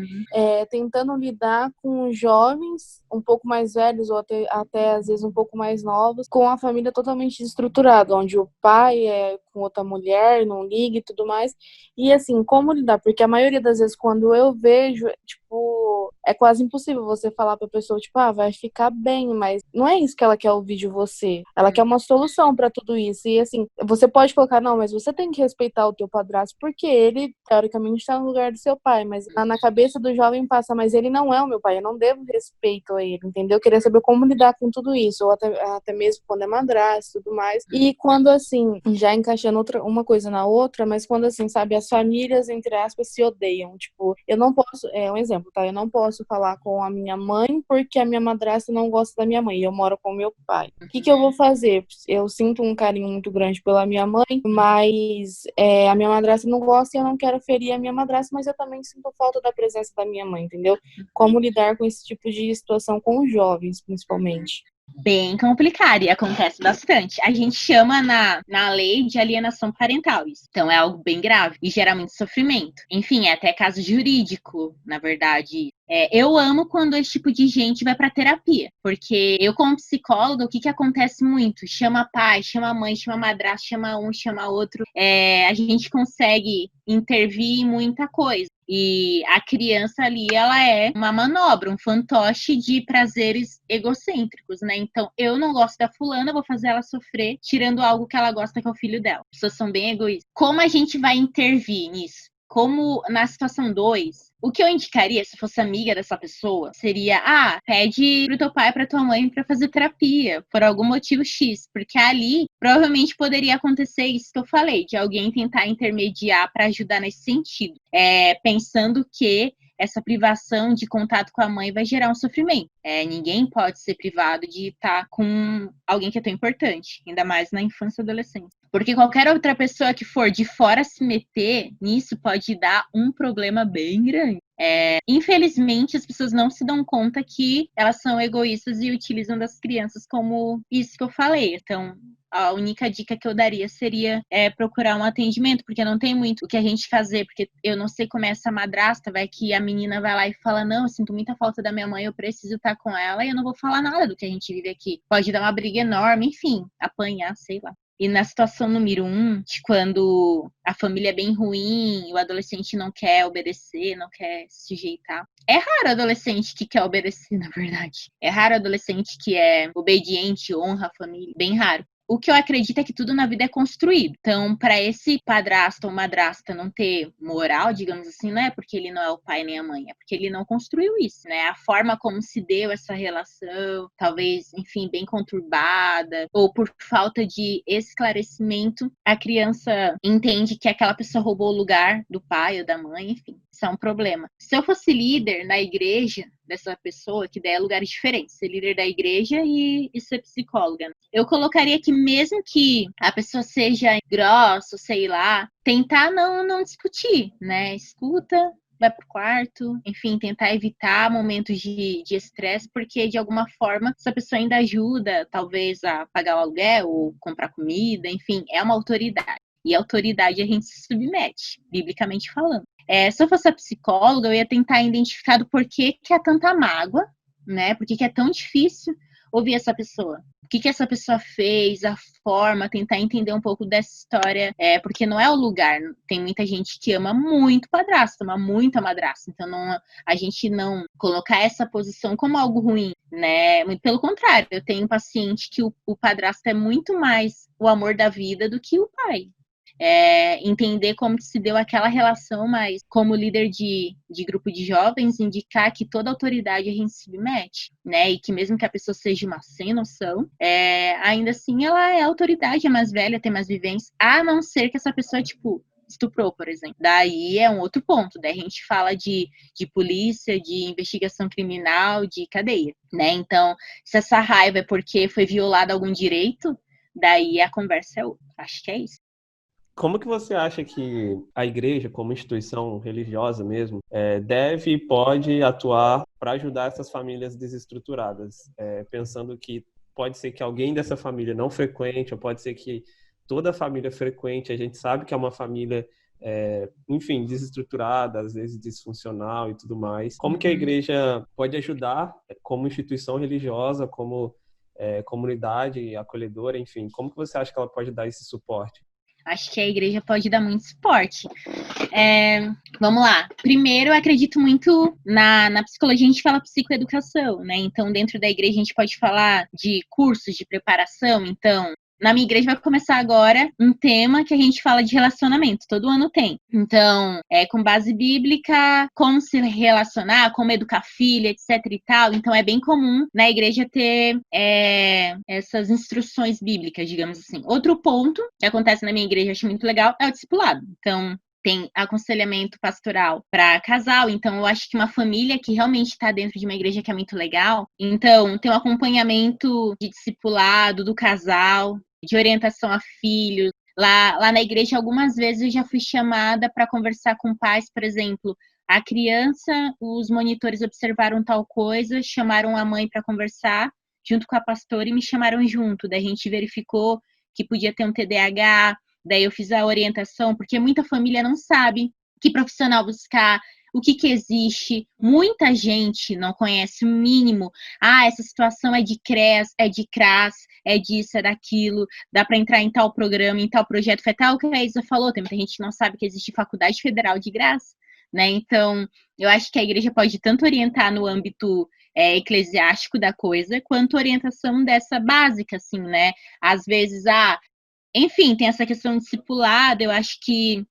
Tentando lidar com jovens um pouco mais velhos ou até às vezes um pouco mais novos, com a família totalmente desestruturada, onde o pai é com outra mulher, não liga e tudo mais. E assim, como lidar? Porque a maioria das vezes quando eu vejo, tipo, é quase impossível você falar pra pessoa, tipo, vai ficar bem, mas não é isso que ela quer ouvir de você. Ela quer uma solução pra tudo isso. E assim, você pode colocar, não, mas você tem que respeitar o teu padrasto, porque ele, teoricamente, está no lugar do seu pai, mas na cabeça do jovem passa, mas ele não é o meu pai, eu não devo respeito a ele, entendeu? Eu queria saber como lidar com tudo isso, ou até mesmo quando é madrasto e tudo mais. E quando, assim, já encaixando uma coisa na outra, mas quando, assim, sabe, as famílias, entre aspas, se odeiam. Tipo, eu não posso, um exemplo, tá? Eu não posso falar com a minha mãe porque a minha madrasta não gosta da minha mãe, e eu moro com o meu pai. O que eu vou fazer? Eu sinto um carinho muito grande pela minha mãe, mas a minha madrasta não gosta e eu não quero ferir a minha madrasta, mas eu também sinto falta da presença da minha mãe, entendeu? Como lidar com esse tipo de situação com os jovens, principalmente. Bem complicado e acontece bastante. A gente chama na lei de alienação parental isso. Então é algo bem grave e geralmente sofrimento. Enfim, é até caso jurídico, na verdade. Eu amo quando esse tipo de gente vai para terapia, porque eu como psicóloga, o que acontece muito? Chama pai, chama mãe, chama madrasta, chama um, chama outro. A gente consegue intervir em muita coisa. E a criança ali, ela é uma manobra, um fantoche de prazeres egocêntricos, né? Então, eu não gosto da fulana, vou fazer ela sofrer, tirando algo que ela gosta, que é o filho dela. As pessoas são bem egoístas. Como a gente vai intervir nisso? Como na situação 2, o que eu indicaria, se fosse amiga dessa pessoa, seria, pede pro teu pai, pra tua mãe pra fazer terapia, por algum motivo X, porque ali provavelmente poderia acontecer isso que eu falei, de alguém tentar intermediar pra ajudar nesse sentido, pensando que essa privação de contato com a mãe vai gerar um sofrimento. Ninguém pode ser privado de estar com alguém que é tão importante, ainda mais na infância e adolescência. Porque qualquer outra pessoa que for de fora se meter nisso pode dar um problema bem grande. Infelizmente, as pessoas não se dão conta que elas são egoístas e utilizam das crianças como isso que eu falei. Então, a única dica que eu daria seria procurar um atendimento, porque não tem muito o que a gente fazer, porque eu não sei como é essa madrasta, vai que a menina vai lá e fala, não, eu sinto muita falta da minha mãe, eu preciso estar com ela, e eu não vou falar nada do que a gente vive aqui. Pode dar uma briga enorme, enfim, apanhar, sei lá. E na situação número 1, de quando a família é bem ruim, o adolescente não quer obedecer, não quer se sujeitar. É raro o adolescente que quer obedecer, na verdade. É raro o adolescente que é obediente, honra a família. Bem raro. O que eu acredito é que tudo na vida é construído. Então, para esse padrasto ou madrasta não ter moral, digamos assim, não é porque ele não é o pai nem a mãe, é porque ele não construiu isso, né? A forma como se deu essa relação, talvez, enfim, bem conturbada, ou por falta de esclarecimento, a criança entende que aquela pessoa roubou o lugar do pai ou da mãe, enfim, isso é um problema. Se eu fosse líder na igreja dessa pessoa, que daí é lugares diferentes, ser líder da igreja e ser psicóloga, eu colocaria que mesmo que a pessoa seja grossa, sei lá, tentar não discutir, né? Escuta, vai pro quarto, enfim, tentar evitar momentos de estresse, porque de alguma forma essa pessoa ainda ajuda, talvez, a pagar o aluguel ou comprar comida, enfim, é uma autoridade. E a autoridade a gente se submete, biblicamente falando. Se eu fosse a psicóloga, eu ia tentar identificar do porquê que é tanta mágoa, né? Por que é tão difícil ouvir essa pessoa. O que essa pessoa fez, a forma, tentar entender um pouco dessa história, porque não é o lugar. Tem muita gente que ama muito o padrasto, ama muito a madrasta. Então, a gente não colocar essa posição como algo ruim, né? Muito pelo contrário, eu tenho um paciente que o padrasto é muito mais o amor da vida do que o pai. Entender como que se deu aquela relação, mas como líder de grupo de jovens, indicar que toda autoridade a gente se submete, né? E que mesmo que a pessoa seja uma sem noção, ainda assim ela é autoridade, é mais velha, tem mais vivência, a não ser que essa pessoa, tipo, estuprou, por exemplo. Daí é um outro ponto. Daí a gente fala de polícia, de investigação criminal, de cadeia, né? Então, se essa raiva é porque foi violado algum direito, daí a conversa é outra. Acho que é isso. Como que você acha que a igreja, como instituição religiosa mesmo, deve e pode atuar para ajudar essas famílias desestruturadas? Pensando que pode ser que alguém dessa família não frequente, ou pode ser que toda a família frequente, a gente sabe que é uma família, enfim, desestruturada, às vezes disfuncional e tudo mais. Como que a igreja pode ajudar como instituição religiosa, como comunidade acolhedora, enfim, como que você acha que ela pode dar esse suporte? Acho que a igreja pode dar muito suporte. Vamos lá. Primeiro, eu acredito muito na psicologia, a gente fala psicoeducação, né? Então, dentro da igreja, a gente pode falar de cursos de preparação. Então, na minha igreja vai começar agora um tema que a gente fala de relacionamento. Todo ano tem. Então, com base bíblica, como se relacionar, como educar filha, etc e tal. Então, é bem comum na igreja ter essas instruções bíblicas, digamos assim. Outro ponto que acontece na minha igreja, eu acho muito legal, é o discipulado. Então, tem aconselhamento pastoral para casal, então eu acho que uma família que realmente está dentro de uma igreja que é muito legal, então tem um acompanhamento de discipulado do casal, de orientação a filhos. Lá na igreja, algumas vezes eu já fui chamada para conversar com pais, por exemplo, a criança, os monitores observaram tal coisa, chamaram a mãe para conversar junto com a pastora e me chamaram junto, daí a gente verificou que podia ter um TDAH. Daí eu fiz a orientação, porque muita família não sabe que profissional buscar, o que existe. Muita gente não conhece o mínimo. Essa situação é de CREAS, é de CRAS, é disso, é daquilo. Dá para entrar em tal programa, em tal projeto. Foi tal que a Isa falou. Tem muita gente que não sabe que existe faculdade federal de graça, né? Então, eu acho que a igreja pode tanto orientar no âmbito eclesiástico da coisa, quanto orientação dessa básica, assim, né? Às vezes, enfim, tem essa questão de discipulado, eu acho que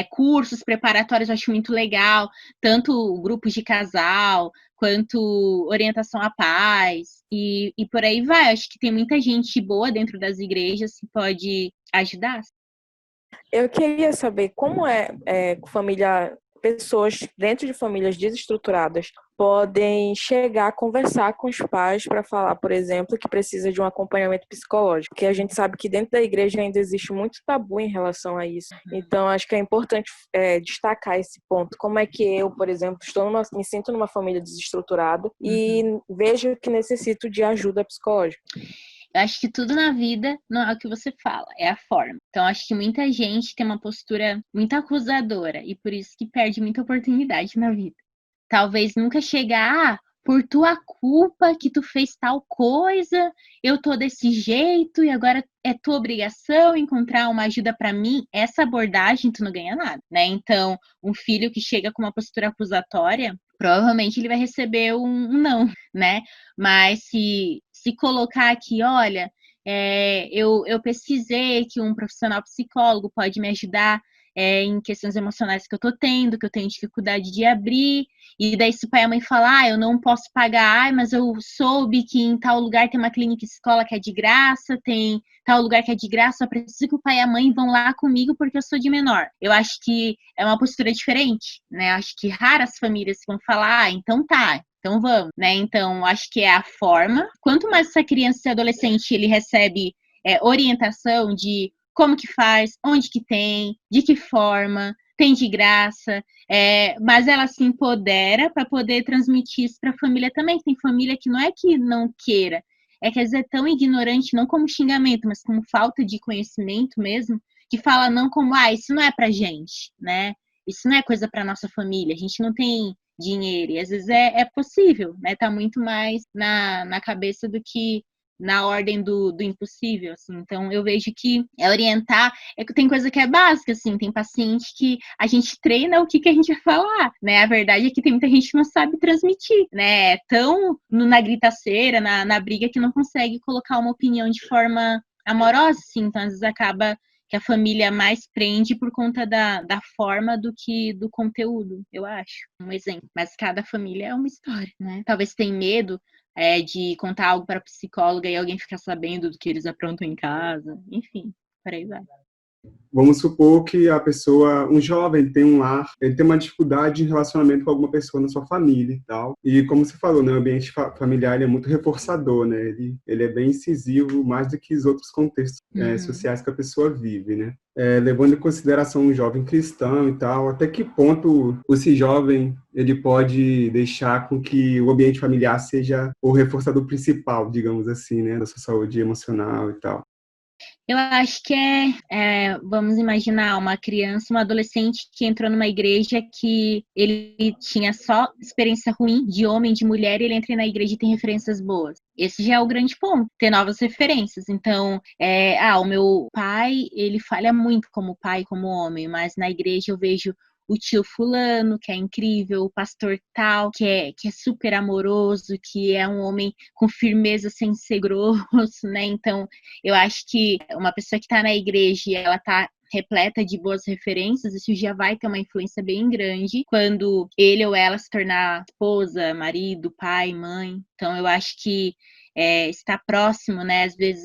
cursos preparatórios eu acho muito legal, tanto grupos de casal, quanto orientação a pais, e por aí vai. Acho que tem muita gente boa dentro das igrejas que pode ajudar. Eu queria saber como pessoas dentro de famílias desestruturadas podem chegar a conversar com os pais para falar, por exemplo, que precisa de um acompanhamento psicológico, porque a gente sabe que dentro da igreja ainda existe muito tabu em relação a isso. Então, acho que é importante destacar esse ponto. Como é que eu, por exemplo, me sinto numa família desestruturada e vejo que necessito de ajuda psicológica? Eu acho que tudo na vida não é o que você fala, é a forma. Então, acho que muita gente tem uma postura muito acusadora e por isso que perde muita oportunidade na vida. Talvez nunca chegar, por tua culpa que tu fez tal coisa, eu tô desse jeito e agora é tua obrigação encontrar uma ajuda para mim. Essa abordagem tu não ganha nada, né? Então, um filho que chega com uma postura acusatória, provavelmente ele vai receber um não, né? Mas se colocar aqui, olha, eu pesquisei que um profissional psicólogo pode me ajudar em questões emocionais que eu tô tendo, que eu tenho dificuldade de abrir, e daí se o pai e a mãe falar, eu não posso pagar, mas eu soube que em tal lugar tem uma clínica escola que é de graça, tem tal lugar que é de graça, só preciso que o pai e a mãe vão lá comigo porque eu sou de menor. Eu acho que é uma postura diferente, né? Acho que raras famílias vão falar, então tá, então vamos, né? Então, acho que é a forma. Quanto mais essa criança e adolescente ele recebe orientação de como que faz, onde que tem, de que forma, tem de graça, mas ela se empodera para poder transmitir isso para a família também. Tem família que não é que não queira, é que às vezes é tão ignorante, não como xingamento, mas como falta de conhecimento mesmo, que fala não como, isso não é pra gente, né? isso não é coisa para nossa família, a gente não tem dinheiro, e às vezes é possível, né? Tá muito mais na cabeça do que na ordem do impossível, assim. Então, eu vejo que orientar, que tem coisa que é básica, assim, tem paciente que a gente treina o que a gente vai falar, né? A verdade é que tem muita gente que não sabe transmitir, né? Tão na gritaceira, na briga, que não consegue colocar uma opinião de forma amorosa, assim. Então, às vezes acaba que a família mais prende por conta da forma do que do conteúdo, eu acho. Um exemplo. Mas cada família é uma história, né? Talvez tenha medo de contar algo para a psicóloga e alguém ficar sabendo do que eles aprontam em casa. Enfim, por aí vai. Vamos supor que a pessoa, um jovem, tem um lar, ele tem uma dificuldade em relacionamento com alguma pessoa na sua família e tal. E como você falou, né, o ambiente familiar ele é muito reforçador, né? Ele é bem incisivo, mais do que os outros contextos sociais que a pessoa vive, né? Levando em consideração um jovem cristão e tal, até que ponto esse jovem ele pode deixar com que o ambiente familiar seja o reforçador principal, digamos assim, né, da sua saúde emocional e tal? Eu acho que vamos imaginar uma criança, um adolescente que entrou numa igreja que ele tinha só experiência ruim de homem, de mulher, e ele entra na igreja e tem referências boas. Esse já é o grande ponto, ter novas referências. Então, o meu pai, ele falha muito como pai, como homem, mas na igreja eu vejo o tio fulano, que é incrível, o pastor tal, que é super amoroso, que é um homem com firmeza sem ser grosso, né? Então, eu acho que uma pessoa que está na igreja e ela está repleta de boas referências, isso já vai ter uma influência bem grande quando ele ou ela se tornar esposa, marido, pai, mãe. Então, eu acho que estar próximo, né? Às vezes,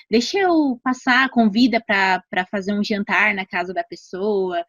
deixa eu passar, convida para fazer um jantar na casa da pessoa,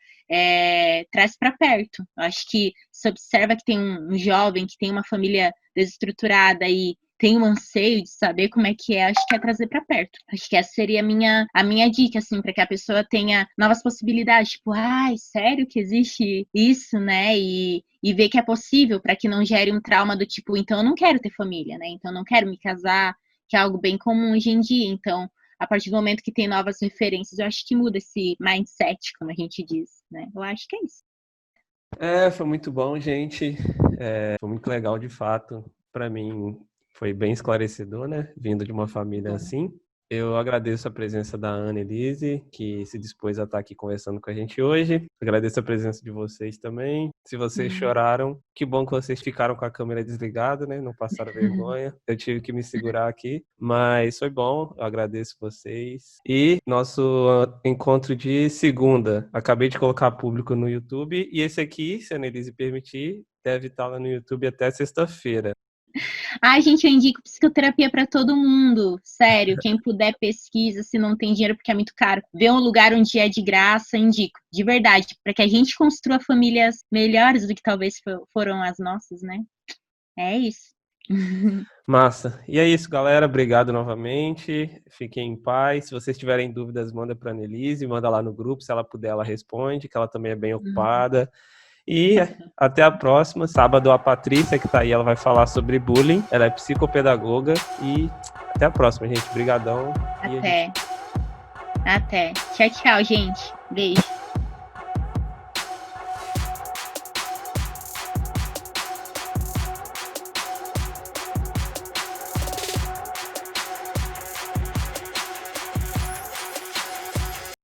traz para perto. Eu acho que se observa que tem um jovem que tem uma família desestruturada e tem um anseio de saber como é que acho que é trazer para perto. Acho que essa seria a minha dica, assim, para que a pessoa tenha novas possibilidades, tipo, sério que existe isso, né? E ver que é possível, para que não gere um trauma do tipo, então eu não quero ter família, né? Então eu não quero me casar, que é algo bem comum hoje em dia. Então, a partir do momento que tem novas referências, eu acho que muda esse mindset, como a gente diz, né? Eu acho que é isso. Foi muito bom, gente. Foi muito legal, de fato. Para mim, foi bem esclarecedor, né? Vindo de uma família assim. Eu agradeço a presença da Ana Elise, que se dispôs a estar aqui conversando com a gente hoje. Agradeço a presença de vocês também. Se vocês choraram, que bom que vocês ficaram com a câmera desligada, né? Não passaram vergonha. Eu tive que me segurar aqui, mas foi bom. Eu agradeço vocês. E nosso encontro de segunda. Acabei de colocar público no YouTube. E esse aqui, se a Ana Elise permitir, deve estar lá no YouTube até sexta-feira. Gente, eu indico psicoterapia para todo mundo. Sério, quem puder pesquisa, se não tem dinheiro porque é muito caro. Vê um lugar onde é de graça, indico. De verdade, para que a gente construa famílias melhores do que talvez foram as nossas, né? É isso. Massa. E é isso, galera. Obrigado novamente. Fiquem em paz. Se vocês tiverem dúvidas, manda para a Annelise, manda lá no grupo. Se ela puder, ela responde, que ela também é bem ocupada. E até a próxima. Sábado, a Patrícia, que tá aí, ela vai falar sobre bullying. Ela é psicopedagoga. E até a próxima, gente. Obrigadão. Até. Tchau, tchau, gente. Beijo.